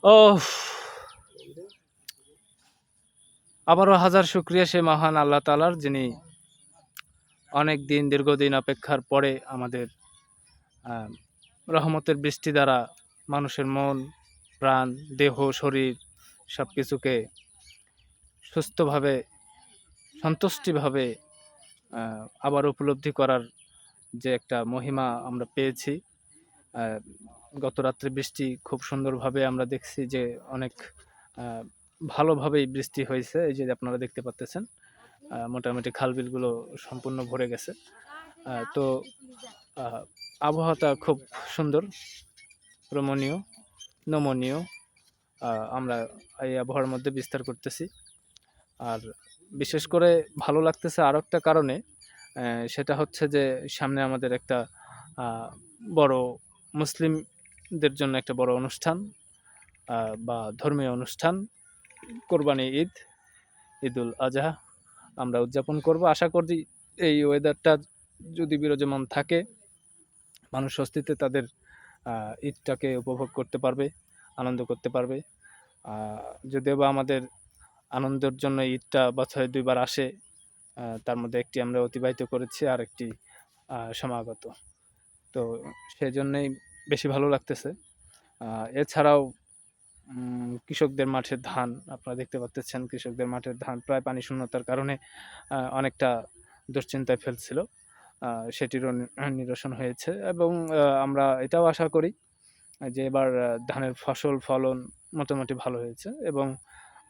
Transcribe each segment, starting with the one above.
ওহ! আবারও হাজার শুকরিয়া সে মহান আল্লাহ তাআলার, যিনি দীর্ঘদিন অপেক্ষার পরে আমাদের আ রহমতের বৃষ্টি দ্বারা মানুষের মন, প্রাণ, দেহ, শরীর সবকিছুকে সুস্থভাবে, সন্তুষ্টিভাবে আ আবার উপলব্ধি করার যে একটা মহিমা আমরা পেয়েছি। আ গত রাত্রে বৃষ্টি খুব সুন্দরভাবে আমরা দেখছি যে অনেক আ ভালোভাবেই বৃষ্টি হয়েছে। এই যে আপনারা দেখতে পারতেছেন। মোটামুটি খাল-বিলগুলো সম্পূর্ণ ভরে গেছে। তো আ আবহাওয়াটা খুব সুন্দর, রমণীয়, নমনীয়। আ আমরা এই আবহাওয়ার মধ্যে বিস্তার করতেছি। আর বিশেষ করে ভালো লাগতেছে আরেকটা কারণে, সেটা হচ্ছে যে সামনে আমাদের একটা আ বড় মুসলিমদের জন্য একটা বড় অনুষ্ঠান, বা ধর্মীয় অনুষ্ঠান, কোরবানি ঈদ, ঈদুল আজহা আমরা উদযাপন করব। আশা করি এই ওয়েদারটা যদি বিরাজমান থাকে, মানুষ স্বস্তিতে তাদের ঈদটাকে উপভোগ করতে পারবে, আনন্দ করতে পারবে। আ যদিও বা আমাদের আনন্দের জন্য ঈদটা বছরে ২ বার আসে। তার মধ্যে একটি আমরা অতিবাহিত করেছি, আরেকটি সমাগত। তো সেজন্যই বেশি ভালো লাগতেছে। এছাড়াও কৃষকদের মাঠের ধান আপনারা দেখতে পাচ্ছেন, কৃষকদের মাঠের ধান প্রায় পানি শূন্যতার কারণে অনেকটা দুশ্চিন্তায় ফেলছিল। সেটিরও নিরসন হয়েছে এবং আমরা এটাও আশা করি যে এবার ধানের ফলন মোটামুটি ভালো হয়েছে এবং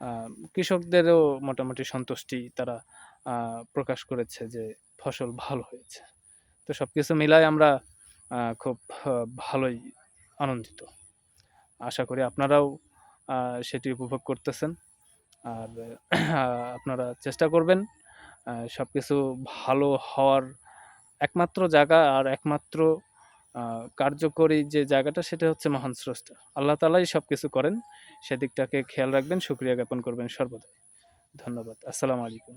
আ কৃষকদেরও মোটামুটি সন্তুষ্টি তারা প্রকাশ করেছে যে ফসল ভালো হয়েছে। তো সবকিছু মিলায় আমরা খুব ভালোই আনন্দিত। আশা করি আপনারাও আ সেটি উপভোগ করতেছেন। আর আপনারা চেষ্টা করবেন সবকিছু ভালো হওয়ার একমাত্র জায়গা আর একমাত্র আ কার্যকরী যে জায়গাটা, সেটা হচ্ছে মহান স্রষ্টা। আল্লাহ তাআলাই সবকিছু করেন। সেদিকটাকে খেয়াল রাখবেন, শুকরিয়া জ্ঞাপন করবেন সর্বদাই। ধন্যবাদ। আসসালামু আলাইকুম।